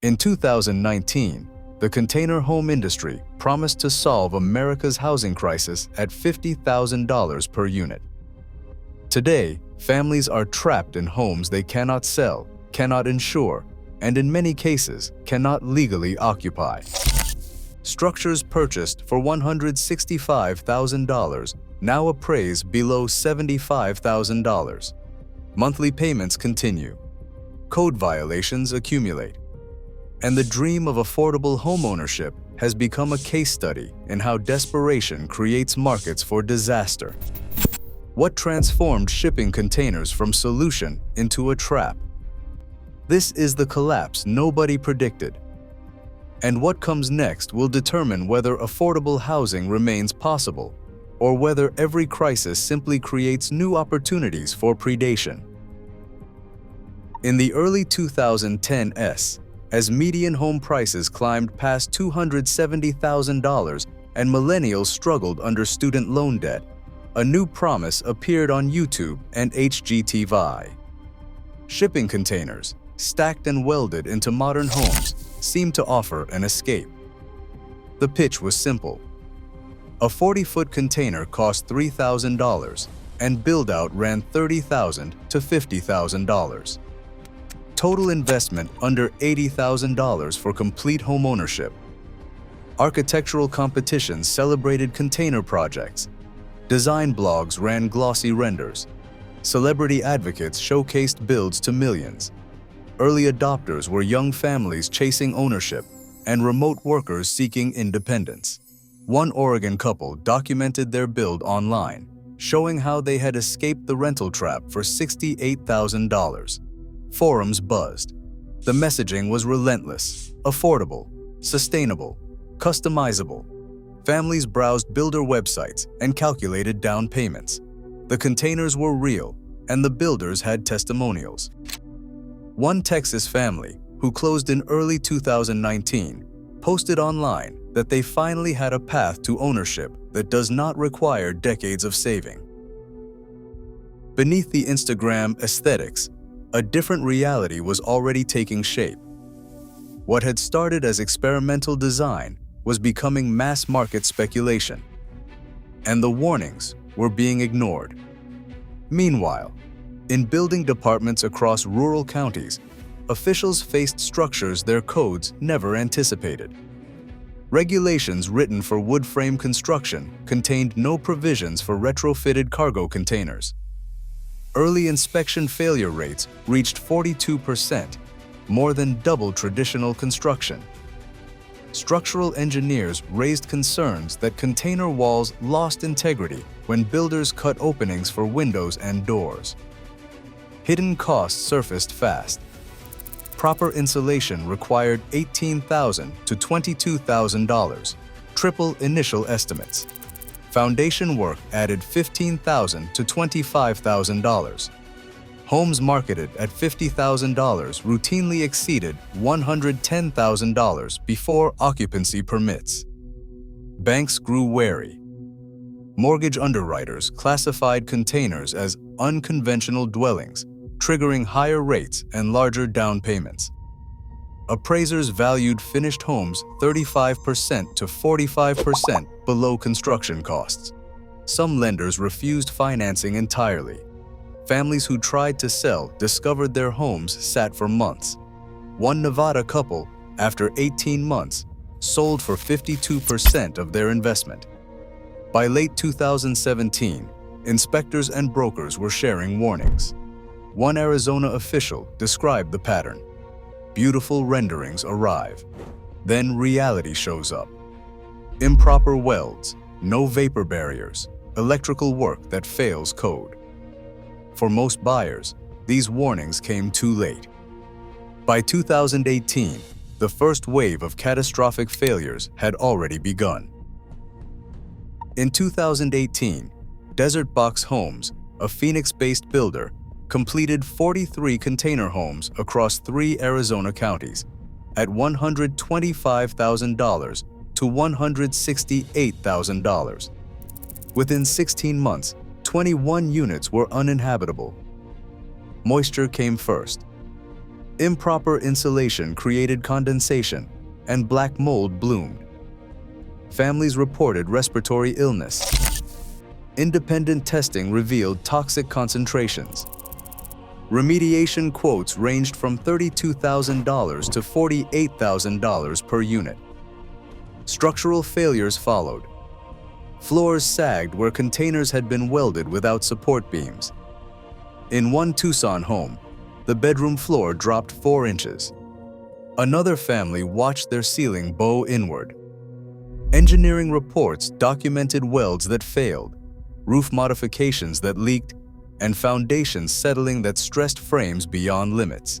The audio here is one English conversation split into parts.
In 2019, the container home industry promised to solve America's housing crisis at $50,000 per unit. Today, families are trapped in homes they cannot sell, cannot insure, and in many cases, cannot legally occupy. Structures purchased for $165,000 now appraise below $75,000. Monthly payments continue. Code violations accumulate. And the dream of affordable homeownership has become a case study in how desperation creates markets for disaster. What transformed shipping containers from solution into a trap? This is the collapse nobody predicted. And what comes next will determine whether affordable housing remains possible or whether every crisis simply creates new opportunities for predation. In the early 2010s, as median home prices climbed past $270,000 and millennials struggled under student loan debt, a new promise appeared on YouTube and HGTV. Shipping containers, stacked and welded into modern homes, seemed to offer an escape. The pitch was simple. A 40-foot container cost $3,000 and build-out ran $30,000 to $50,000. Total investment under $80,000 for complete homeownership. Architectural competitions celebrated container projects. Design blogs ran glossy renders. Celebrity advocates showcased builds to millions. Early adopters were young families chasing ownership and remote workers seeking independence. One Oregon couple documented their build online, showing how they had escaped the rental trap for $68,000. Forums buzzed. The messaging was relentless, affordable, sustainable, customizable. Families browsed builder websites and calculated down payments. The containers were real, and the builders had testimonials. One Texas family, who closed in early 2019, posted online that they finally had a path to ownership that does not require decades of saving. Beneath the Instagram aesthetics, a different reality was already taking shape. What had started as experimental design was becoming mass-market speculation, and the warnings were being ignored. Meanwhile, in building departments across rural counties, officials faced structures their codes never anticipated. Regulations written for wood frame construction contained no provisions for retrofitted cargo containers. Early inspection failure rates reached 42%, more than double traditional construction. Structural engineers raised concerns that container walls lost integrity when builders cut openings for windows and doors. Hidden costs surfaced fast. Proper insulation required $18,000 to $22,000, triple initial estimates. Foundation work added $15,000 to $25,000. Homes marketed at $50,000 routinely exceeded $110,000 before occupancy permits. Banks grew wary. Mortgage underwriters classified containers as unconventional dwellings, triggering higher rates and larger down payments. Appraisers valued finished homes 35% to 45% below construction costs. Some lenders refused financing entirely. Families who tried to sell discovered their homes sat for months. One Nevada couple, after 18 months, sold for 52% of their investment. By late 2017, inspectors and brokers were sharing warnings. One Arizona official described the pattern. Beautiful renderings arrive. Then reality shows up. Improper welds, no vapor barriers, electrical work that fails code. For most buyers, these warnings came too late. By 2018, the first wave of catastrophic failures had already begun. In 2018, Desert Box Homes, a Phoenix-based builder, completed 43 container homes across 3 Arizona counties at $125,000 to $168,000. Within 16 months, 21 units were uninhabitable. Moisture came first. Improper insulation created condensation, and black mold bloomed. Families reported respiratory illness. Independent testing revealed toxic concentrations. Remediation quotes ranged from $32,000 to $48,000 per unit. Structural failures followed. Floors sagged where containers had been welded without support beams. In one Tucson home, the bedroom floor dropped 4 inches. Another family watched their ceiling bow inward. Engineering reports documented welds that failed, roof modifications that leaked, and foundations settling that stressed frames beyond limits.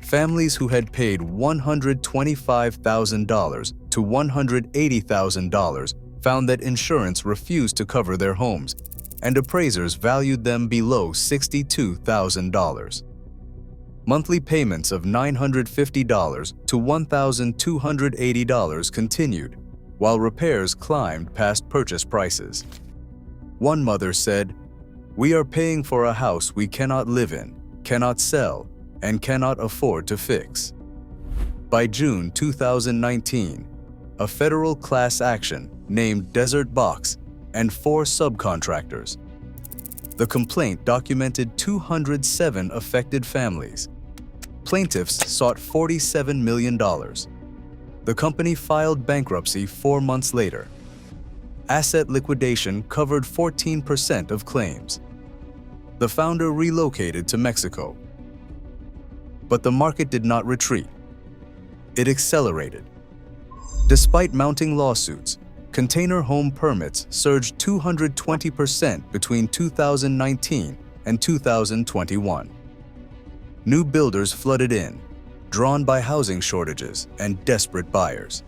Families who had paid $125,000 to $180,000 found that insurance refused to cover their homes, and appraisers valued them below $62,000. Monthly payments of $950 to $1,280 continued, while repairs climbed past purchase prices. One mother said, "We are paying for a house we cannot live in, cannot sell, and cannot afford to fix." By June 2019, a federal class action named Desert Box and 4 subcontractors. The complaint documented 207 affected families. Plaintiffs sought $47 million. The company filed bankruptcy 4 months later. Asset liquidation covered 14% of claims. The founder relocated to Mexico. But the market did not retreat. It accelerated. Despite mounting lawsuits, container home permits surged 220% between 2019 and 2021. New builders flooded in, drawn by housing shortages and desperate buyers.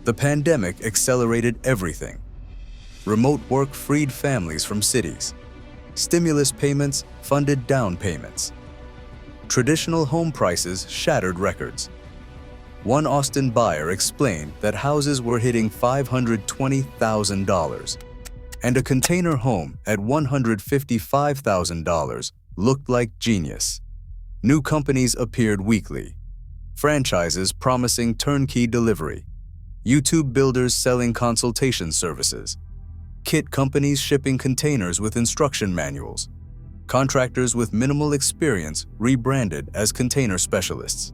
The pandemic accelerated everything. Remote work freed families from cities. Stimulus payments funded down payments. Traditional home prices shattered records. One Austin buyer explained that houses were hitting $520,000, and a container home at $155,000 looked like genius. New companies appeared weekly. Franchises promising turnkey delivery. YouTube builders selling consultation services. Kit companies shipping containers with instruction manuals. Contractors with minimal experience rebranded as container specialists.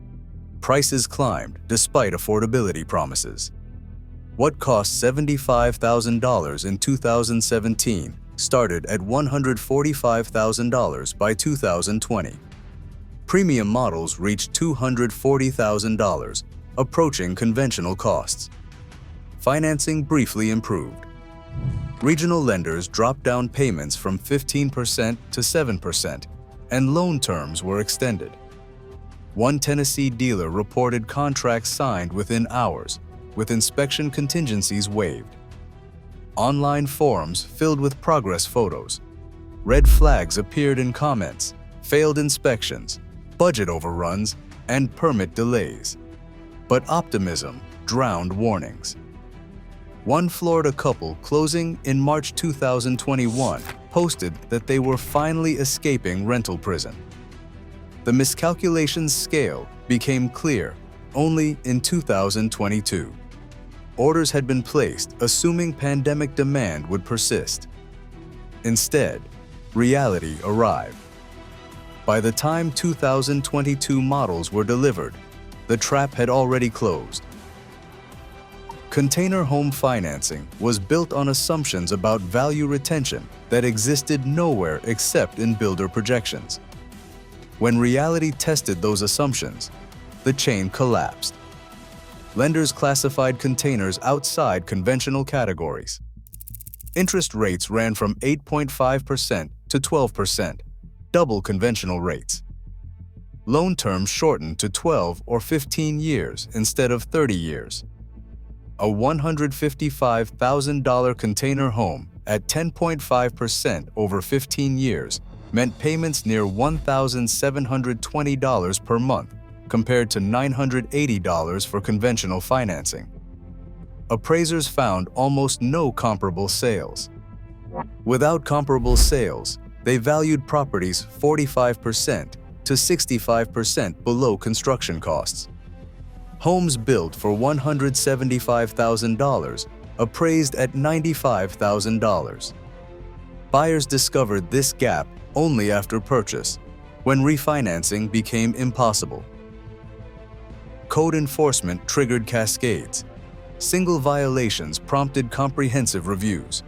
Prices climbed despite affordability promises. What cost $75,000 in 2017 started at $145,000 by 2020. Premium models reached $240,000, approaching conventional costs. Financing briefly improved. Regional lenders dropped down payments from 15% to 7%, and loan terms were extended. One Tennessee dealer reported contracts signed within hours, with inspection contingencies waived. Online forums filled with progress photos. Red flags appeared in comments, failed inspections, budget overruns, and permit delays. But optimism drowned warnings. One Florida couple closing in March 2021 posted that they were finally escaping rental prison. The miscalculation's scale became clear only in 2022. Orders had been placed assuming pandemic demand would persist. Instead, reality arrived. By the time 2022 models were delivered, the trap had already closed. Container home financing was built on assumptions about value retention that existed nowhere except in builder projections. When reality tested those assumptions, the chain collapsed. Lenders classified containers outside conventional categories. Interest rates ran from 8.5% to 12%, double conventional rates. Loan terms shortened to 12 or 15 years instead of 30 years. A $155,000 container home at 10.5% over 15 years meant payments near $1,720 per month compared to $980 for conventional financing. Appraisers found almost no comparable sales. Without comparable sales, they valued properties 45% to to 65% below construction costs. Homes built for $175,000 appraised at $95,000. Buyers discovered this gap only after purchase, when refinancing became impossible. Code enforcement triggered cascades. Single violations prompted comprehensive reviews.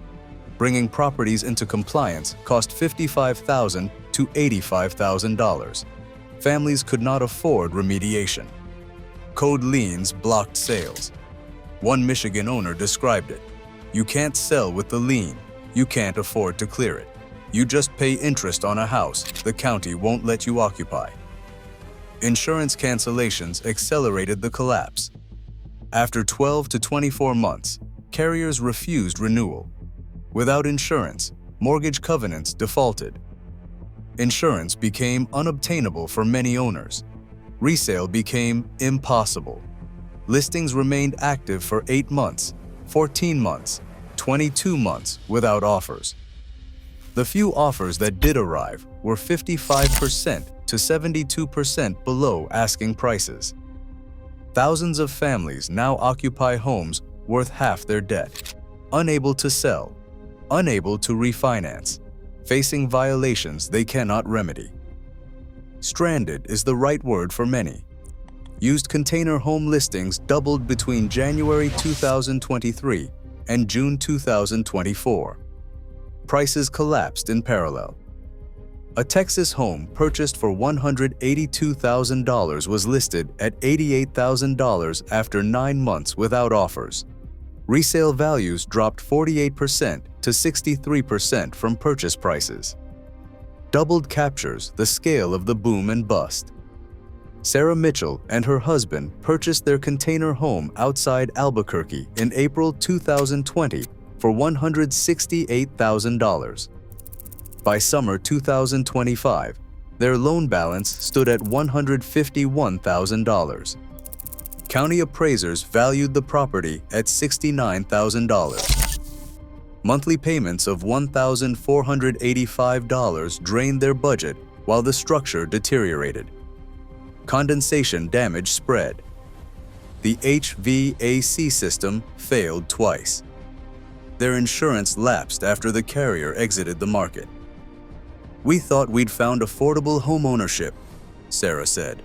Bringing properties into compliance cost $55,000 to $85,000. Families could not afford remediation. Code liens blocked sales. One Michigan owner described it: "You can't sell with the lien. You can't afford to clear it. You just pay interest on a house the county won't let you occupy." Insurance cancellations accelerated the collapse. After 12 to 24 months, carriers refused renewal. Without insurance, mortgage covenants defaulted. Insurance became unobtainable for many owners. Resale became impossible. Listings remained active for 8 months, 14 months, 22 months without offers. The few offers that did arrive were 55% to 72% below asking prices. Thousands of families now occupy homes worth half their debt, unable to sell, unable to refinance, facing violations they cannot remedy. Stranded is the right word for many. Used container home listings doubled between January 2023 and June 2024. Prices collapsed in parallel. A Texas home purchased for $182,000 was listed at $88,000 after 9 months without offers. Resale values dropped 48% to 63% from purchase prices. Doubled captures the scale of the boom and bust. Sarah Mitchell and her husband purchased their container home outside Albuquerque in April 2020 for $168,000. By summer 2025, their loan balance stood at $151,000. County appraisers valued the property at $69,000. Monthly payments of $1,485 drained their budget while the structure deteriorated. Condensation damage spread. The HVAC system failed twice. Their insurance lapsed after the carrier exited the market. "We thought we'd found affordable home ownership," Sarah said.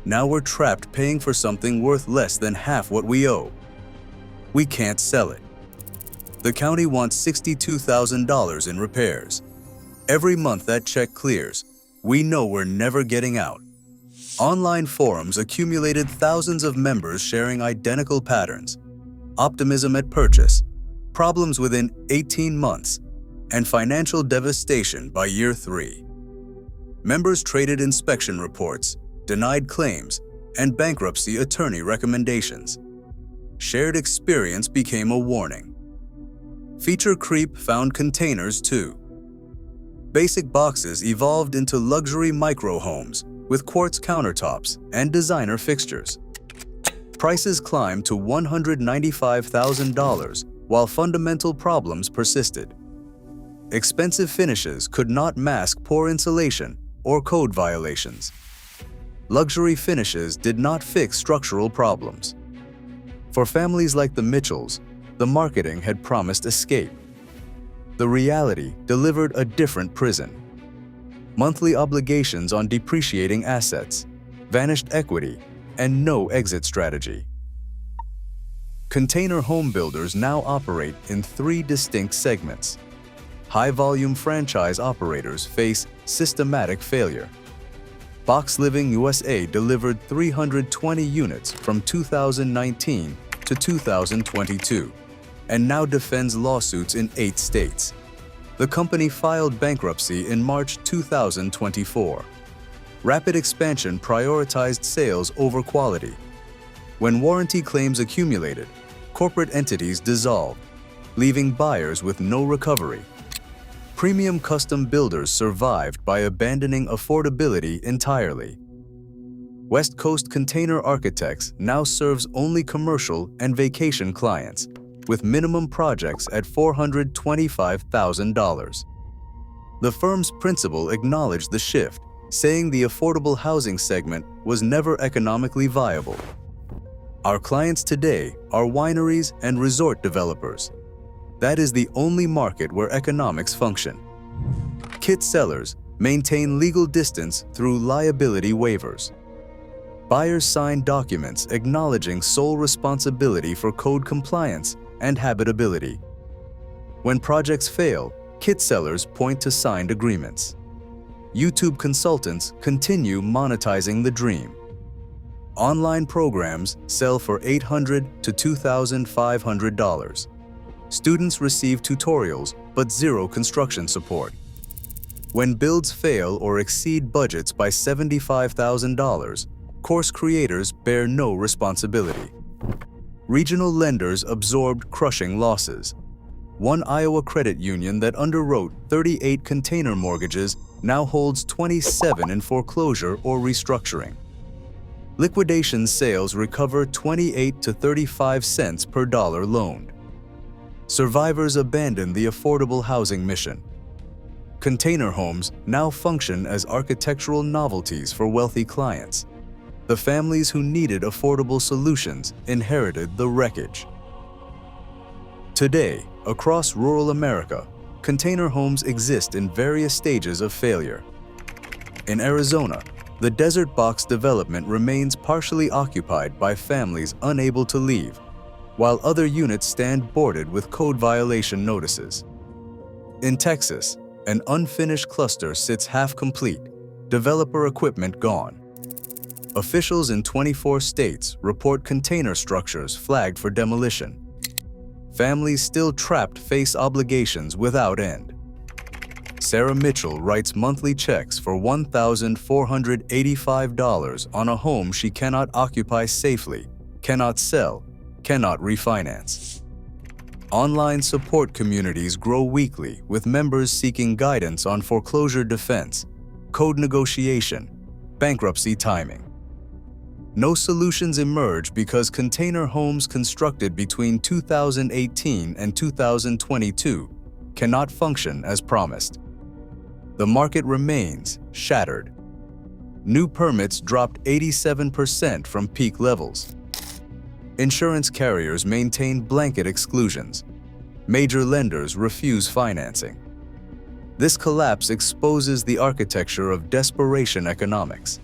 "Now we're trapped paying for something worth less than half what we owe. We can't sell it. The county wants $62,000 in repairs. Every month that check clears, we know we're never getting out." Online forums accumulated thousands of members sharing identical patterns: optimism at purchase, problems within 18 months, and financial devastation by year 3. Members traded inspection reports, denied claims, and bankruptcy attorney recommendations. Shared experience became a warning. Feature creep found containers too. Basic boxes evolved into luxury micro homes with quartz countertops and designer fixtures. Prices climbed to $195,000 while fundamental problems persisted. Expensive finishes could not mask poor insulation or code violations. Luxury finishes did not fix structural problems. For families like the Mitchells, the marketing had promised escape. The reality delivered a different prison. Monthly obligations on depreciating assets, vanished equity, and no exit strategy. Container home builders now operate in 3 distinct segments. High-volume franchise operators face systematic failure. Box Living USA delivered 320 units from 2019 to 2022 and now defends lawsuits in 8 states. The company filed bankruptcy in March 2024. Rapid expansion prioritized sales over quality. When warranty claims accumulated, corporate entities dissolved, leaving buyers with no recovery. Premium custom builders survived by abandoning affordability entirely. West Coast Container Architects now serves only commercial and vacation clients, with minimum projects at $425,000. The firm's principal acknowledged the shift, saying the affordable housing segment was never economically viable. Our clients today are wineries and resort developers. That is the only market where economics function. Kit sellers maintain legal distance through liability waivers. Buyers sign documents acknowledging sole responsibility for code compliance and habitability. When projects fail, kit sellers point to signed agreements. YouTube consultants continue monetizing the dream. Online programs sell for $800 to $2,500. Students receive tutorials but zero construction support. When builds fail or exceed budgets by $75,000, course creators bear no responsibility. Regional lenders absorbed crushing losses. One Iowa credit union that underwrote 38 container mortgages now holds 27 in foreclosure or restructuring. Liquidation sales recover 28 to 35 cents per dollar loaned. Survivors abandon the affordable housing mission. Container homes now function as architectural novelties for wealthy clients. The families who needed affordable solutions inherited the wreckage. Today, across rural America, container homes exist in various stages of failure. In Arizona, the Desert Box development remains partially occupied by families unable to leave, while other units stand boarded with code violation notices. In Texas, an unfinished cluster sits half-complete, developer equipment gone. Officials in 24 states report container structures flagged for demolition. Families still trapped face obligations without end. Sarah Mitchell writes monthly checks for $1,485 on a home she cannot occupy safely, cannot sell, cannot refinance. Online support communities grow weekly with members seeking guidance on foreclosure defense, code negotiation, bankruptcy timing. No solutions emerge because container homes constructed between 2018 and 2022 cannot function as promised. The market remains shattered. New permits dropped 87% from peak levels. Insurance carriers maintain blanket exclusions. Major lenders refuse financing. This collapse exposes the architecture of desperation economics.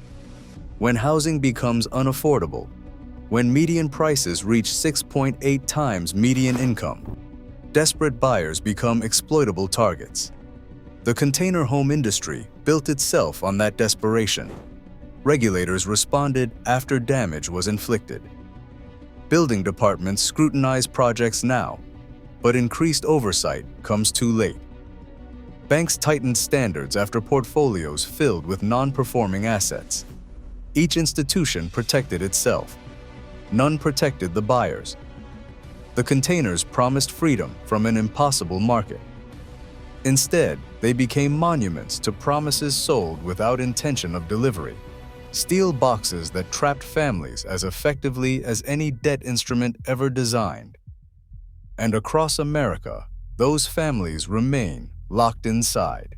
When housing becomes unaffordable, when median prices reach 6.8 times median income, desperate buyers become exploitable targets. The container home industry built itself on that desperation. Regulators responded after damage was inflicted. Building departments scrutinize projects now, but increased oversight comes too late. Banks tightened standards after portfolios filled with non-performing assets. Each institution protected itself. None protected the buyers. The containers promised freedom from an impossible market. Instead, they became monuments to promises sold without intention of delivery, steel boxes that trapped families as effectively as any debt instrument ever designed. And across America, those families remain locked inside.